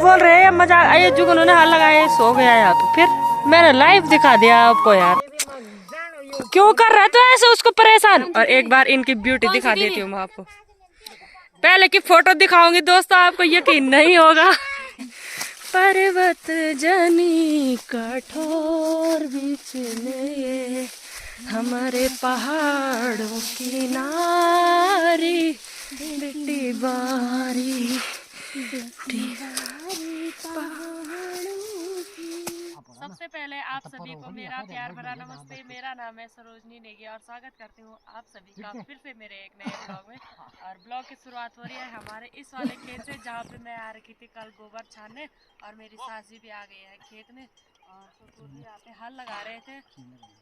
बोल रहे हैं मजाक, ये जुगनू ने हाल लगाया सो गया यहाँ पे, फिर मैंने लाइव दिखा दिया आपको यार। क्यों कर रहा था ऐसे उसको परेशान। और एक बार इनकी ब्यूटी दिखा देती हूँ मैं आपको, पहले की फोटो दिखाऊंगी दोस्तों, आपको यकीन नहीं होगा। पर्वत जनी कठोर बीच में हमारे पहाड़ों की नारी बेटी बारी। सबसे पहले आप सभी को मेरा प्यार भरा नमस्ते। मेरा नाम है सरोजनी नेगी और स्वागत करती हूँ आप सभी का फिर से मेरे एक नए ब्लॉग में। और ब्लॉग की शुरुआत हो रही है हमारे इस वाले खेत से जहाँ पे मैं आ रखी थी कल गोबर छानने, और मेरी सास जी भी आ गई है खेत में, और ससुर जी यहाँ पे हल लगा रहे थे।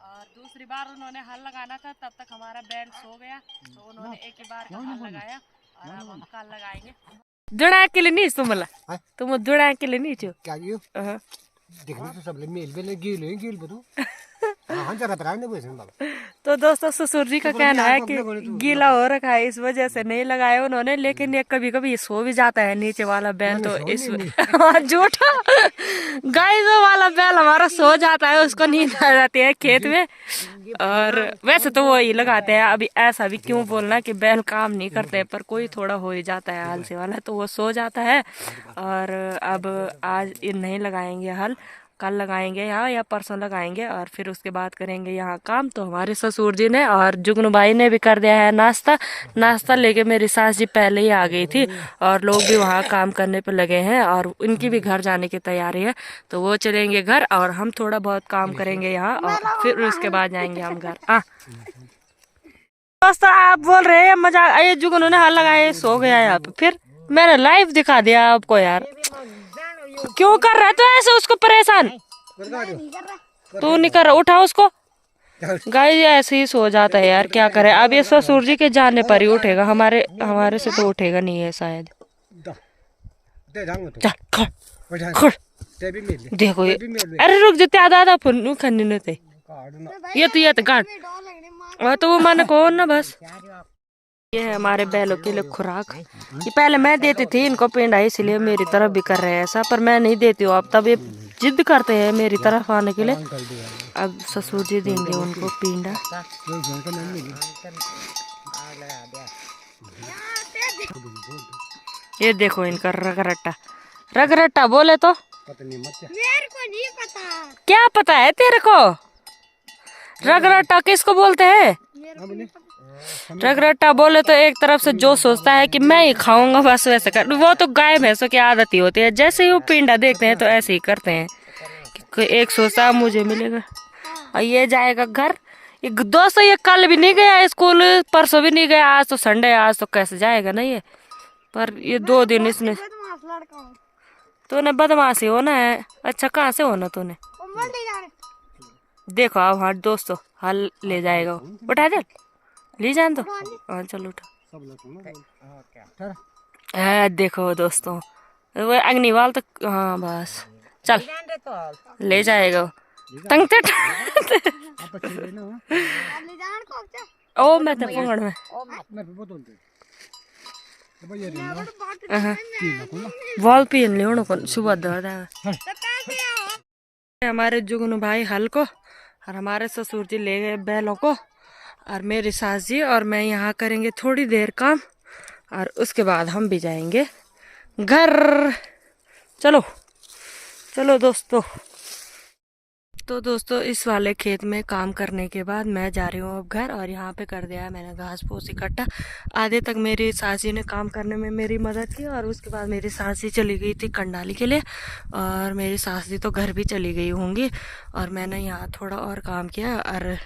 और दूसरी बार उन्होंने हल लगाना था, तब तक हमारा बैल सो गया, तो उन्होंने एक ही बार का हल लगाया और अब हम कल लगाएंगे। दुड़ा के लिए नहीं तुम दुड़ा के लिए नहीं छो क्या देखने तो सबले मेल बेले गिल बतू हां जरा प्राण ने बोल बाबा। तो दोस्तों ससुर जी का कहना है कि गीला हो रखा है इस वजह से नहीं लगाया उन्होंने, लेकिन ये कभी कभी सो भी जाता है नीचे वाला बैल, तो इस झूठा गाय वाला बैल हमारा सो जाता है, उसको नींद आ जाती है खेत में। और वैसे तो वो ही लगाते हैं, अभी ऐसा भी क्यों बोलना कि बैल काम नहीं करते, पर कोई थोड़ा हो ही जाता है आलसी वाला, तो वो सो जाता है। और अब आज नहीं लगाएंगे हल, कल लगाएंगे यहाँ या परसों लगाएंगे, और फिर उसके बाद करेंगे यहाँ काम। तो हमारे ससुर जी ने और जुगनू भाई ने भी कर दिया है नाश्ता लेके मेरी सास जी पहले ही आ गई थी, और लोग भी वहाँ काम करने पे लगे हैं, और उनकी भी घर जाने की तैयारी है, तो वो चलेंगे घर और हम थोड़ा बहुत काम करेंगे यहाँ, और फिर उसके बाद जाएंगे हम घर। दोस्तों आप बोल रहे हैं मजाक, ये जुगनू ने हाल लगाया सो गया यहाँ पे, फिर मैंने लाइव दिखा दिया आपको यार। क्यों कर रहा था ऐसे उसको परेशान। तू नहीं कर रहा, उठा उसको। गाय ऐसे ही सो जाता है यार, क्या करे। अब ये ससुर जी के जाने पर ही उठेगा, हमारे से तो उठेगा नहीं है शायद। चल खड़ देखो ये, अरे रुक जाते आधा फुन खन्नी न थे ये तो गाड़ और तो वो मन को ना बस। ये है हमारे बैलों के लिए खुराक, ये पहले मैं देती थी इनको पेंडा, इसलिए मेरी तरफ भी कर रहे हैं ऐसा, पर मैं नहीं देती हूँ अब, तब ये जिद करते हैं मेरी तरफ आने के लिए। अब ससुर जी देंगे उनको पेंडा। ये देखो इनका रगरट्टा बोले तो मेरे को नहीं पता। क्या पता है तेरे को रगरट्टा किसको बोलते हैं? रगरट्टा बोले तो एक तरफ से जो सोचता है कि मैं ही खाऊंगा बस वैसे कर, वो तो गाय भैंसों की आदत ही होती है, जैसे ही वो पिंडा देखते हैं तो ऐसे ही करते हैं कि एक सोचता है मुझे मिलेगा और ये जाएगा घर। ये दोस्तों ये कल भी नहीं गया स्कूल, परसों भी नहीं गया, आज तो संडे, आज तो कैसे जाएगा ना ये। पर ये 2 दिन इसने, तूने बदमाशी होना है। अच्छा कहाँ से होना तूने, देखो अब हाँ दोस्तों हल ले जाएगा, उठा दे ले जान तो। हाँ चलो उठा। देखो दोस्तों वो अग्निवाल तो, हाँ बस चल ले जाएगा तंग ओ मैं तो पकड़ में वॉल पीन ले उनको सुबह दर्द। हमारे जुगनू भाई हल को और हमारे ससुर जी ले गए बैलों को, और मेरी सास जी और मैं यहाँ करेंगे थोड़ी देर काम, और उसके बाद हम भी जाएंगे घर। चलो दोस्तों। तो दोस्तों इस वाले खेत में काम करने के बाद मैं जा रही हूँ अब घर, और यहाँ पे कर दिया है मैंने घास फूस इकट्ठा। आधे तक मेरी सासी ने काम करने में मेरी मदद की, और उसके बाद मेरी सासी चली गई थी कंडाली के लिए, और मेरी सासी तो घर भी चली गई होंगी, और मैंने यहाँ थोड़ा और काम किया। और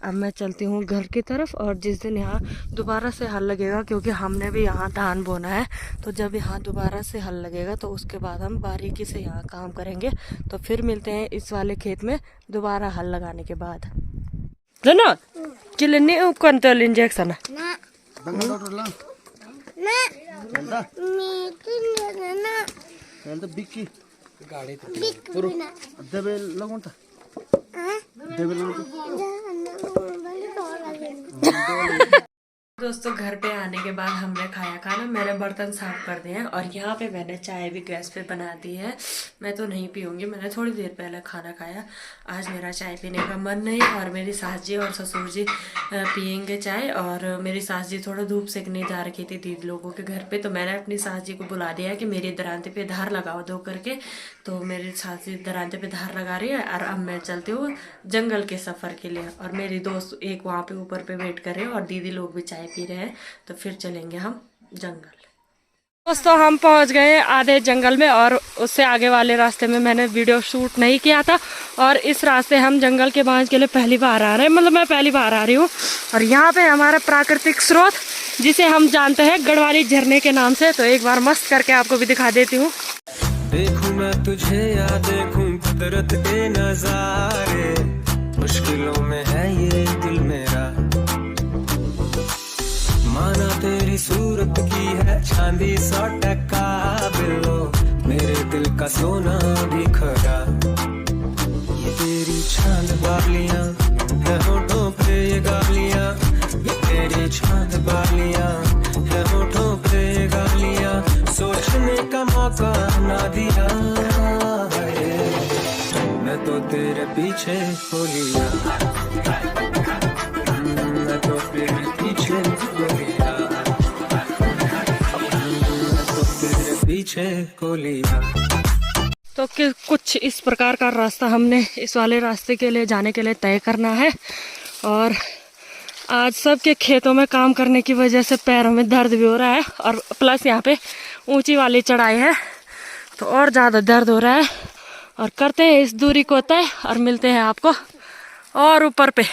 अब मैं चलती हूँ घर की तरफ, और जिस दिन यहाँ दोबारा से हल लगेगा, क्योंकि हमने भी यहाँ धान बोना है, तो जब यहाँ दोबारा से हल लगेगा तो उसके बाद हम बारीकी से यहाँ काम करेंगे। तो फिर मिलते हैं इस वाले खेत में दोबारा हल लगाने के बाद। ना चिल्लनी कंट्रोल इंजेक्शन दोस्तों घर पे आने के बाद हमने खाया खाना, मैंने बर्तन साफ कर दिए हैं और यहाँ पे मैंने चाय भी गैस पे बना दी है। मैं तो नहीं पीऊंगी, मैंने थोड़ी देर पहले खाना खाया। आज मेरा चाय पीने का मन नहीं और मेरी सास जी और ससुर जी पियेंगे चाय। और मेरी सास जी थोड़ा धूप सेकने जा रखी थी दीदी लोगों के घर पे, तो मैंने अपनी सास जी को बुला दिया कि मेरी दरांते पे धार लगाओ दो करके। तो मेरी सास जी दरांते पे धार लगा रही है और अब मैं चलती हूँ जंगल के सफ़र के लिए। और मेरी दोस्त एक वहाँ पे ऊपर पे वेट कर रहे हैं और दीदी लोग भी चाय पी रहे हैं, तो फिर चलेंगे हम जंगल। दोस्तों हम पहुंच गए आधे जंगल में और उससे आगे वाले रास्ते में मैंने वीडियो शूट नहीं किया था। और इस रास्ते हम जंगल के बांझ के लिए पहली बार आ रहे हैं, मतलब मैं पहली बार आ रही हूँ। और यहाँ पे हमारा प्राकृतिक स्रोत जिसे हम जानते हैं गढ़वाली झरने के नाम से, तो एक बार मस्त करके आपको भी दिखा देती हूँ। देखूं मैं तुझे या देखूं कुदरत के नजारे, मुश्किलों में है ये दिल मेरा। माना तेरी सूरत की है चांदी 100% बिलो, मेरे दिल का सोना भी खरा। ये तेरी चांद बालियां है होठों पे ये गालियां, ये तेरी चांद बालियां है होठों पे ये गालियां, सोचने का मौका ना दिया। मैं तो तेरे पीछे हो लिया, मैं तो तेरे पीछे हो लिया, मैं तो तेरे पीछे हो लिया। तो कुछ इस प्रकार का रास्ता हमने इस वाले रास्ते के लिए जाने के लिए तय करना है। और आज सबके खेतों में काम करने की वजह से पैरों में दर्द भी हो रहा है और प्लस यहाँ पे ऊंची वाली चढ़ाई है तो और ज़्यादा दर्द हो रहा है। और करते हैं इस दूरी को तय और मिलते हैं आपको और ऊपर पे।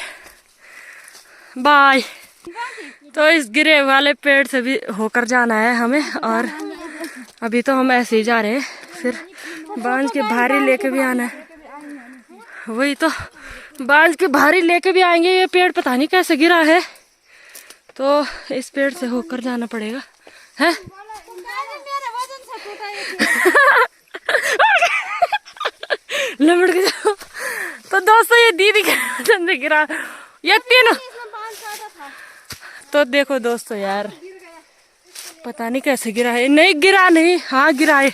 बाय। तो इस गिरे वाले पेड़ से भी होकर जाना है हमें और अभी तो हम ऐसे ही जा रहे हैं, फिर बांझ के भारी लेके भी आना है। वही तो बांझ के भारी लेके भी आएंगे। ये पेड़ पता नहीं कैसे गिरा है, तो इस पेड़ से होकर जाना पड़ेगा है। लमड़ के जाओ। तो दोस्तों ये दीदी के वजन से गिरा, ये तीनों। तो देखो दोस्तों यार पता नहीं कैसे गिरा है। नहीं गिरा नहीं, हाँ गिरा है।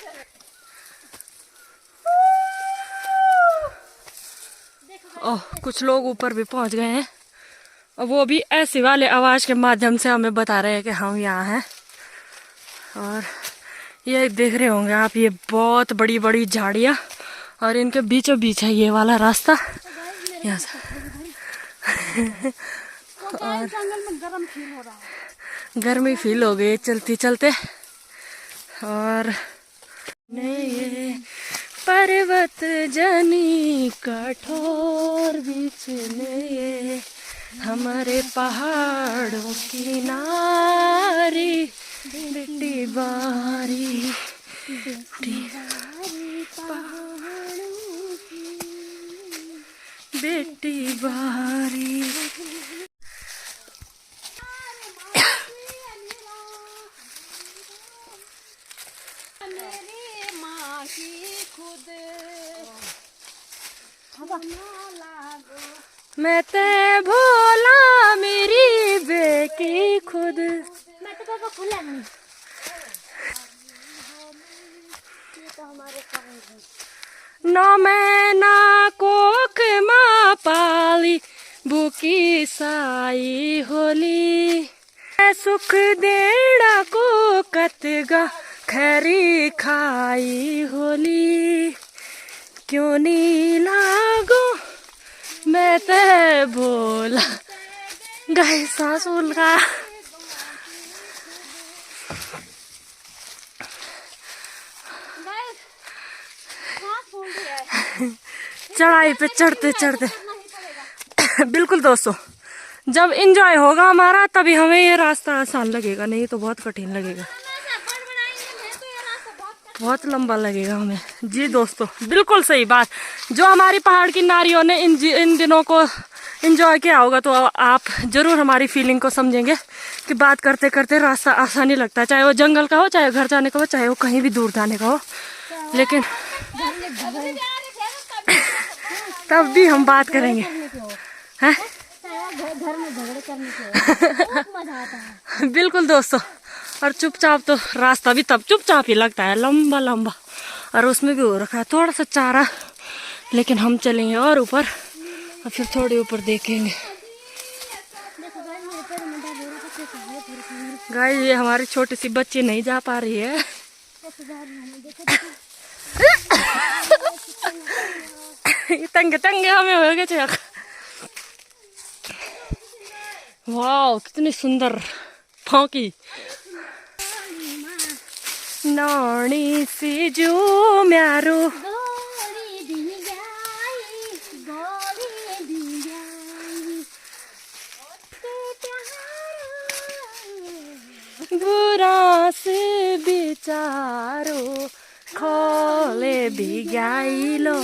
ओह कुछ लोग ऊपर भी पहुंच गए हैं और वो भी ऐसे वाले आवाज के माध्यम से हमें बता रहे हैं कि हम यहाँ हैं। और ये देख रहे होंगे आप, ये बहुत बड़ी बड़ी झाड़ियाँ और इनके बीचों बीच है ये वाला रास्ता यहाँ से। और गर्मी फील हो गई चलते चलते। और ये पर्वत जनी कठोर बीच में हमारे पहाड़ों की नारी बेटी बारी बेटी बारी। मैं ते भोला मेरी बेटी खुद। मैं तो पापा खुला नहीं। ना मैं ना कोक माँ पाली बुकी साई होली, सुख देड़ा को कतगा खरी खाई होली। क्यों नी लागो मैं ते बोला गाय सासुल का। चढ़ाई पे चढ़ते चढ़ते बिल्कुल दोस्तों, जब एंजॉय होगा हमारा तभी हमें ये रास्ता आसान लगेगा, नहीं तो बहुत कठिन लगेगा, बहुत लंबा लगेगा हमें। जी दोस्तों बिल्कुल सही बात। जो हमारी पहाड़ की नारियों ने इन दिनों को एंजॉय किया होगा तो आप जरूर हमारी फीलिंग को समझेंगे कि बात करते करते रास्ता आसान ही लगता है, चाहे वो जंगल का हो, चाहे घर जाने का हो, चाहे वो कहीं भी दूर जाने का हो। लेकिन तब भी हम बात करेंगे हैं। घर में झगड़े करने से बहुत मजा आता है। बिल्कुल दोस्तों, और चुपचाप तो रास्ता भी तब चुपचाप ही लगता है, लंबा लंबा, और उसमें भी हो रखा है थोड़ा सा चारा। लेकिन हम चलेंगे और ऊपर, और फिर थोड़ी ऊपर देखेंगे। गाइस ये हमारी छोटी सी बच्ची नहीं जा पा रही है। तंगे तंगे हमें हो गए। वाह कितनी सुंदर फांकी नानी सी जो म्यारो बुरा से बिचारो खोले बिगाई लो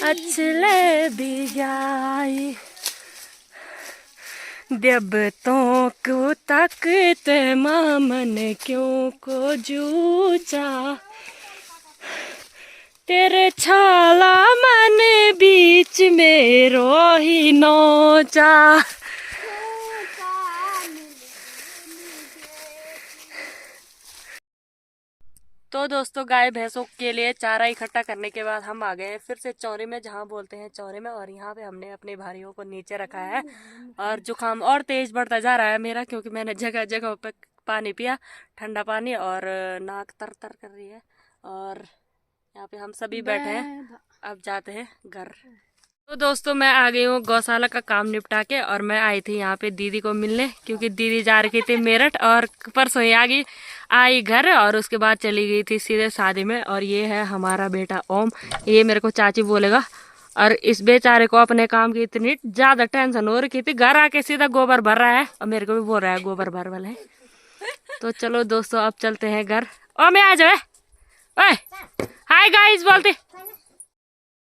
अच्छले बिगाई देवतों को तकते मामन क्यों को जूचा तेरे छाला मन बीच में रोही नोचा। तो दोस्तों गाय भैंसों के लिए चारा इकट्ठा करने के बाद हम आ गए हैं फिर से चौरे में, जहाँ बोलते हैं चौरे में। और यहाँ पे हमने अपने भाइयों को नीचे रखा है और जुकाम और तेज बढ़ता जा रहा है मेरा, क्योंकि मैंने जगह जगह पे पानी पिया, ठंडा पानी, और नाक तर तर कर रही है। और यहाँ पे हम सभी बैठे हैं, अब जाते हैं घर। तो दोस्तों मैं आ गई हूँ गौशाला का काम निपटा के, और मैं आई थी यहाँ पे दीदी को मिलने, क्योंकि दीदी जा रही थी मेरठ और परसों ही आई घर, और उसके बाद चली गई थी सीधे शादी में। और ये है हमारा बेटा ओम, ये मेरे को चाची बोलेगा। और इस बेचारे को अपने काम की इतनी ज्यादा टेंशन हो रखी थी, घर आके सीधा गोबर भर रहा है, और मेरे को भी बोल रहा है गोबर भर वाला है। तो चलो दोस्तों अब चलते हैं घर। ओ मैं आ जाए, हाय गाइस बोलते।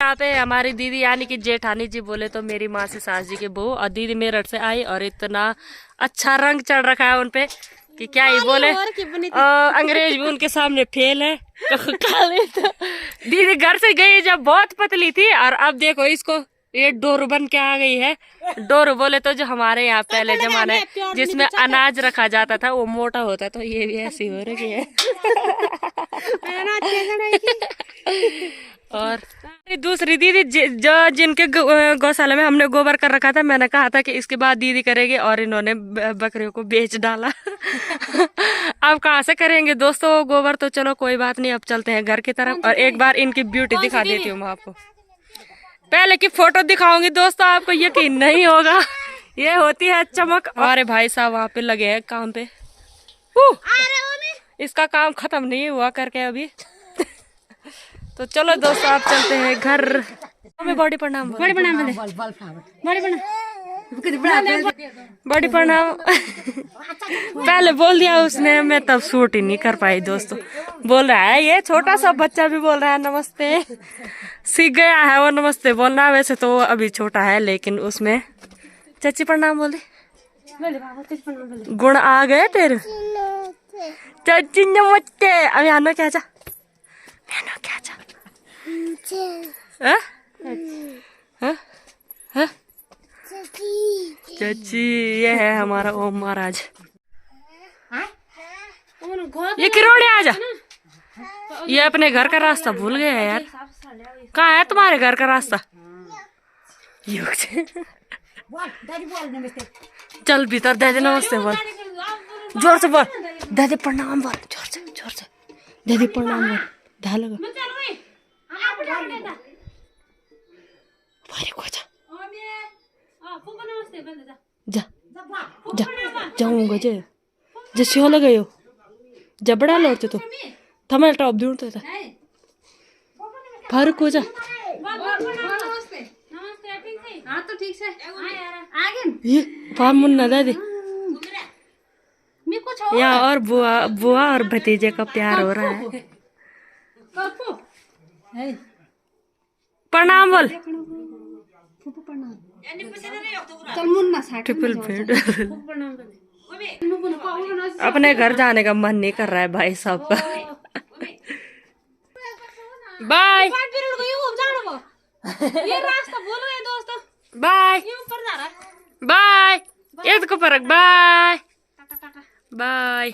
यहाँ पे हमारी दीदी यानी कि जेठानी जी बोले तो मेरी माँ से सास जी के बहू, और दीदी मेरठ से आई, और इतना अच्छा रंग चढ़ रखा है उनपे कि क्या ही बोले। अंग्रेज भी उनके सामने फेल है। तो दीदी घर से गई जब बहुत पतली थी, और अब देखो इसको ये डोरू बन के आ गई है। डोरू बोले तो जो हमारे यहाँ पहले जमाने जिसमें अनाज रखा जाता था वो मोटा होता, तो ये भी ऐसी हो रही है। और दूसरी दीदी जो जिनके गौशाला में हमने गोबर कर रखा था, मैंने कहा था कि इसके बाद दीदी करेगी, और इन्होंने बकरियों को बेच डाला। अब कहाँ से करेंगे दोस्तों गोबर, तो चलो कोई बात नहीं, अब चलते हैं घर की तरफ। और एक बार इनकी ब्यूटी दिखा देती हूँ मैं आपको। पहले की फोटो दिखाऊंगी दोस्तों, आपको यकीन नहीं होगा। ये होती है चमक। हमारे भाई साहब वहाँ पे लगे हैं काम पे, इसका काम खत्म नहीं हुआ करके अभी। तो चलो दोस्तों आप चलते हैं घर। हमें बॉडी प्रणाम, बॉडी प्रणाम, बॉडी प्रणाम। पहले बोल दिया उसने, मैं तब शूट ही नहीं कर पाई दोस्तों। बोल रहा है ये छोटा सा बच्चा भी बोल रहा है नमस्ते, सीख गया है वो नमस्ते बोलना। वैसे तो अभी छोटा है, लेकिन उसमें चाची प्रणाम बोल दे। गुण आ गए तेरे चाची नमस्ते। अभी आना क्या जा, क्या जा चाची। ये है हमारा ओम महाराज। ये किरोड़े आ जा, ये अपने घर का रास्ता भूल गया है यार। कहाँ है तुम्हारे घर का रास्ता? चल भीतर, दे दे नमस्ते बोल, जोर से बोल, दे दे प्रणाम बोल, जोर से जोर से दे दे प्रणाम बोल, धा लगा जा जा जाऊंगा जे जैसे हो लगे हो जबड़ा लौटते तो थमल टॉप ढूंढते था फारूक हो जा। ये फार्म मुन्ना दादी यहाँ और बुआ और भतीजे का प्यार हो रहा है। प्रणाम बोल, ट्रिपल बेड। अपने घर जाने का मन नहीं कर रहा है भाई साहब का। बाय, ये रास्ता भूल गए दोस्तों, बाय। ये ऊपर जा रहा है। बाय येत को परक बाय बाय